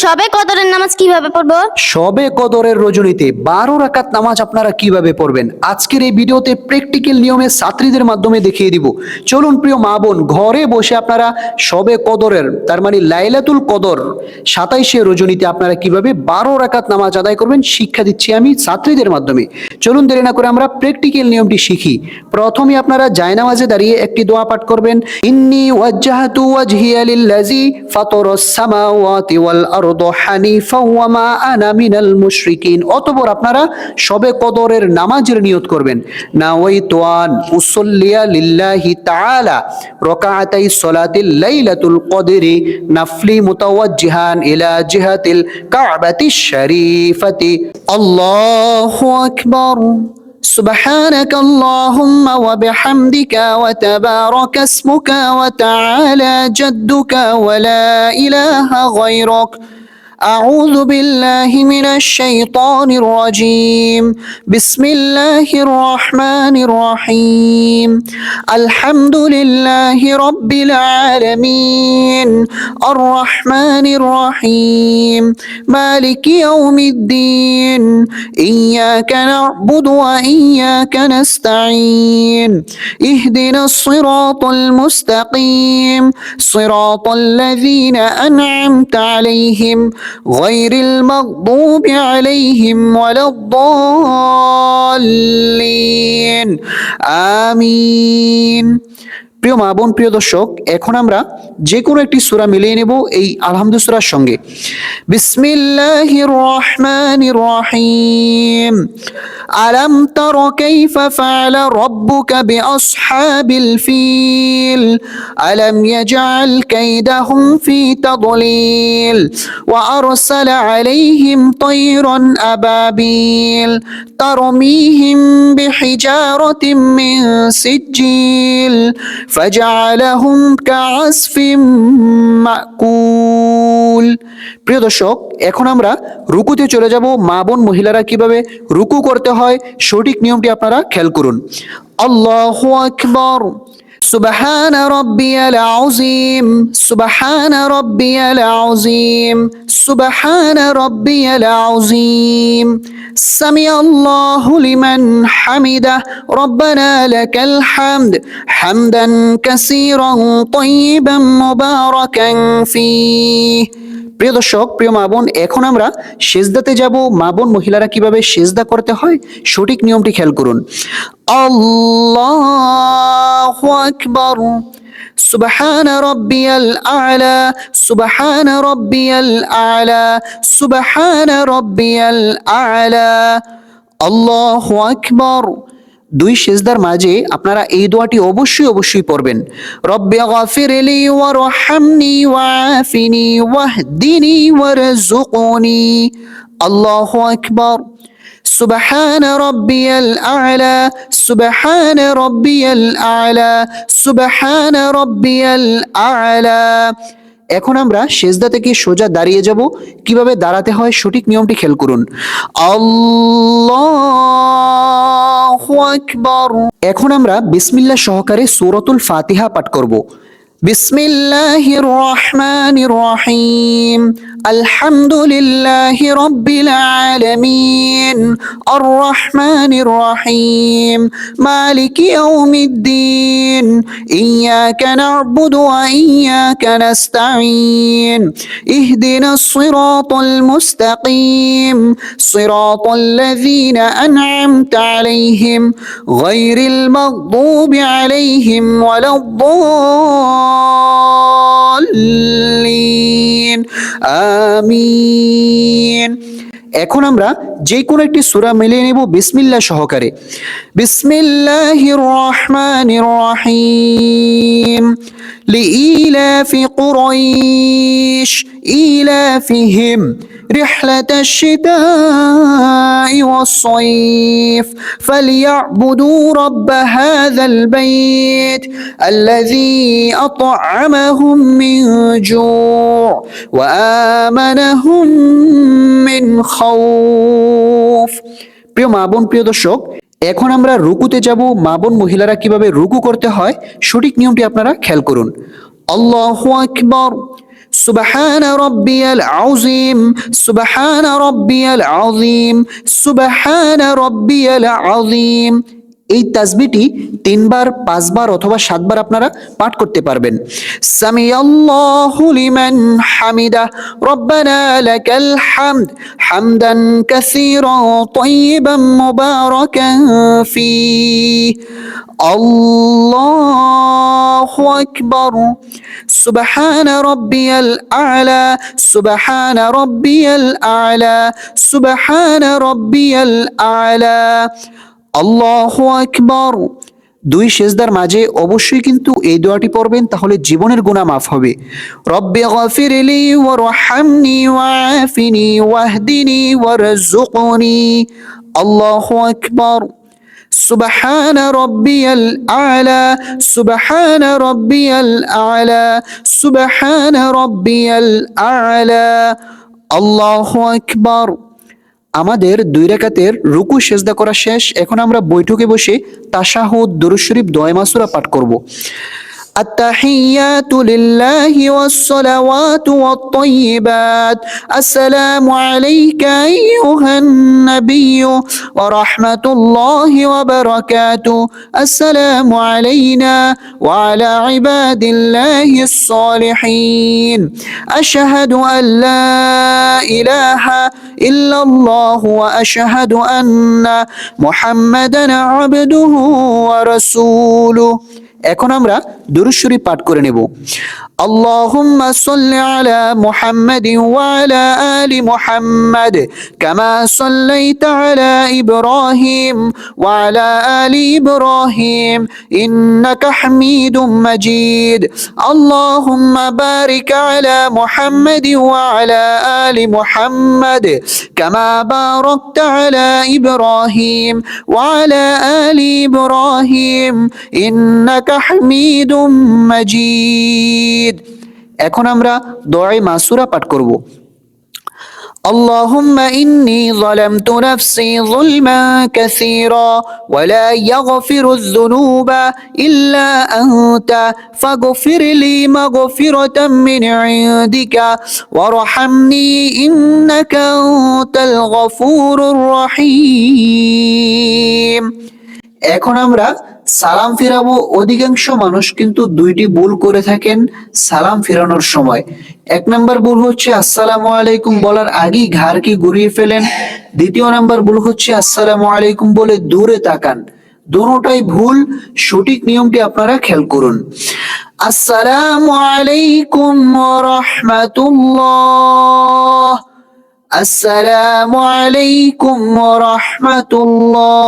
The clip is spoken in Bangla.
সবে কদরের নামাজ কিভাবে পড়বো? শবে কদরের রজনীতে 12 রাকাত নামাজ আপনারা কিভাবে পড়বেন আজকের এই ভিডিওতে প্র্যাকটিক্যাল নিয়মে ছাত্রীদের মাধ্যমে দেখিয়ে দিব। চলুন প্রিয় মা বোন, ঘরে বসে আপনারা শবে কদরের তার মানে লাইলাতুল কদর 27শে রজনীতে আপনারা কিভাবে 12 রাকাত নামাজ আদায় করবেন শিক্ষা দিচ্ছি আমি ছাত্রীদের মাধ্যমে। চলুন দেরি না করে আমরা প্র্যাকটিক্যাল নিয়মটি শিখি। প্রথমে আপনারা জায়নামাজে দাঁড়িয়ে একটি দোয়া পাঠ করবেন, ইন্নী ওয়াজ্জাহতু ওয়াজহিয়া লিল্লাযী ফাতারাস সামাওয়াতি ওয়াল আরদা হানিফা ওয়া মা আনা মিনাল মুশরিকিন। অতঃপর আপনারা শবে কদরের নামাজের নিয়ত করবেন, নাওয়াইতু আন উসাল্লিয়া লিল্লাহি তাআলা রাকাআতাই সলাতিল লাইলাতুল কদরি নাফলি মুতাওয়াজ্জিহান ইলা জিহাতিল কাবাতিশ শরীফাতি। আল্লাহু আকবার। سبحانك اللهم وبحمدك وتبارك اسمك وتعالى جدك ولا إله غيرك أعوذ بالله من الشيطان الرجيم بسم الله الرحمن الرحيم الحمد لله رب العالمين الرحمن الرحيم مالك يوم الدين إياك نعبد وإياك نستعين اهدنا الصراط المستقيم صراط الذين أنعمت عليهم غير المغضوب عليهم ولا الضالين آمين। প্রিয় মা বোন, প্রিয় দর্শক, এখন আমরা যে কোনো একটি সূরা মিলিয়ে নেব এই আলহামদু সূরার সঙ্গে। বিসমিল্লাহির রহমানির রহিম আলাম তারা কাইফা ফাআলা রাব্বুকা বিআসহাবিল ফিল আলাম ইয়াজআল কাইদাহুম ফি তাদলিল ওয়া আরসালা আলাইহিম তায়রান আবাবিল তারমিহিম বিহিজারাতিন মিন সিজ্জিল فجعلهم كعصف مأكول। প্রিয় দর্শক, এখন আমরা রুকুতে চলে যাব। মা বোন মহিলারা কিভাবে রুকু করতে হয় সঠিক নিয়মটি আপনারা খেয়াল করুন। আল্লাহু আকবার। سبحان ربي العظيم سبحان ربي العظيم سبحان ربي العظيم سمع الله لمن حمده ربنا لك الحمد حمدا كثيرا طيبا مباركا فيه। প্রিয় দর্শক, প্রিয় মা বোন, এখন আমরা সেজদাতে যাব। মা বোন মহিলারা কিভাবে সেজদা করতে হয় সঠিক নিয়মটি খেয়াল করুন। আল্লাহু আকবার। সুবহান রাব্বিয়াল আ'লা সুবহান রাব্বিয়াল আ'লা সুবহান রাব্বিয়াল আ'লা। আল্লাহু আকবার। দুই সেজদার মাঝে আপনারা এই দোয়াটি অবশ্যই পড়বেন। রব্বি গফিরলি ওয়ারহামনি ওয়াআফিনি ওয়াহদিনি ওয়ারযুকনি। আল্লাহু আকবার। সুবহান রাব্বিয়াল আ'লা সুবহান রাব্বিয়াল আ'লা সুবহান রাব্বিয়াল আ'লা। এখন আমরা সেজদা থেকে সোজা দাঁড়িয়ে যাব। কিভাবে দাঁড়াতে হয় সঠিক নিয়মটি খেয়াল করুন। আল্লাহু আকবার। এখন আমরা বিসমিল্লাহ সহকারে সূরাতুল ফাতিহা পাঠ করব। বিসমিল্লাহির রহমানির রহিম আলহামদুলিল্লাহি রাব্বিল আলামিন আর রহমানির রহিম মালিকি ইয়াউমিদ্দিন ইয়াকা না'বুদু ওয়া ইয়াকা নাস্তাঈন ইহদিনাস সিরাতাল মুস্তাকিম সিরাতাল লাযীনা আন'আমতা আলাইহিম গায়রিল মাগদুবি আলাইহিম ওয়ালাদ-দাল্লিন আমিন। এখন আমরা যে কোনো একটি সূরা মিলিয়ে নেব বিসমিল্লাহ সহকারে। বিসমিল্লাহির রহমানির রহিম লিইলাফি কুরাইশ ইলাফিহিম رحلة الشتاء والصيف فليعبدوا رب هذا البيت الذي أطعمهم من جوع وآمنهم من خوف। প্রিয় মা বোন, প্রিয় দর্শক, এখন আমরা রুকুতে যাব। মা বোন মহিলারা কিভাবে রুকু করতে হয় সঠিক নিয়মটি আপনারা খেয়াল করুন। আল্লাহু আকবার। সুবহান রাব্বিয়াল আযীম, সুবহান রাব্বিয়াল আযীম, সুবহান রাব্বিয়াল আযীম। এই তাসবিহটি 3 বার, 5 বার অথবা 7 বার আপনারা পাঠ করতে পারবেন। সামিআল্লাহু লিমান হামিদা, রব্বানা লাকাল হামদ, হামদান কাসীরান তাইয়িবান মুবারাকান ফীহ, আল্লাহু আকবার, সুবহান রাব্বিয়াল আ'লা, সুবহান রাব্বিয়াল আ'লা, সুবহান রাব্বিয়াল আ'লা, আল্লাহু আকবার। 2 সেজদার মাঝে অবশ্যই কিন্তু এই দোয়াটি পড়বেন, তাহলে জীবনের গুনাহ মাফ হবে। রব্বি গফিরলি ওয়ারহামনি ওয়াআফিনি ওয়াহদিনি ওয়ারযুকনি, আল্লাহু আকবার। সুবহান রাব্বিয়াল আ'লা, সুবহান রাব্বিয়াল আ'লা, সুবহান রাব্বিয়াল আ'লা, আল্লাহু আকবার। আমাদের 2 রাকাতের রুকু সেজদা করা শেষ। এখন আমরা বৈঠকে বসে তাশাহুদ, দুরূদ শরীফ, দোয়া মাসুরা পাঠ করব। التحيات لله والصلوات والطيبات، السلام عليك أيها النبي ورحمة الله وبركاته، السلام علينا وعلى عباد الله الصالحين، أشهد أن لا إله إلا الله وأشهد أن محمدا عبده ورسوله। এখন আমরা দুরূদ শরীফ পাঠ করে নেব। আল্লাহুম্মা সাল্লি আলা মুহাম্মাদিন ওয়া আলা আলি মুহাম্মাদ কামা সাল্লাইতা আলা ইব্রাহিম ওয়া আলা আলি ইব্রাহিম ইন্নাকা হামিদুম মাজিদ। আল্লাহুম্মা বারিক আলা মুহাম্মাদিন ওয়া আলা আলি মুহাম্মাদ কামা বারাকতা আলা ইব্রাহিম ওয়া আলা আলি ইব্রাহিম ইন্নাকা হামিদুম মাজিদ। এখন আমরা দোয়া মাসুরা পাঠ করব। اللهم إني ظلمت نفسي ظلما كثيرا ولا يغفر الذنوب إلا أنت فاغفر لي مغفرة من عندك وارحمني إنك أنت الغفور الرحيم। এখন আমরা সালাম ফিরাবো। অধিকাংশ মানুষ কিন্তু 2টি ভুল করে থাকেন সালাম ফিরানোর সময়। 1 নাম্বার ভুল হচ্ছে আসসালামু আলাইকুম বলার আগেই ঘাড়কে ঘুরিয়ে ফেলেন। 2য় নাম্বার ভুল হচ্ছে আসসালামু আলাইকুম বলে দূরে তাকান। দুটোটাই ভুল। সঠিক নিয়মটি আপনারা খেয়াল করুন। আসসালামু আলাইকুম ওয়া রাহমাতুল্লাহ, আসসালামু আলাইকুম ওয়া রাহমাতুল্লাহ।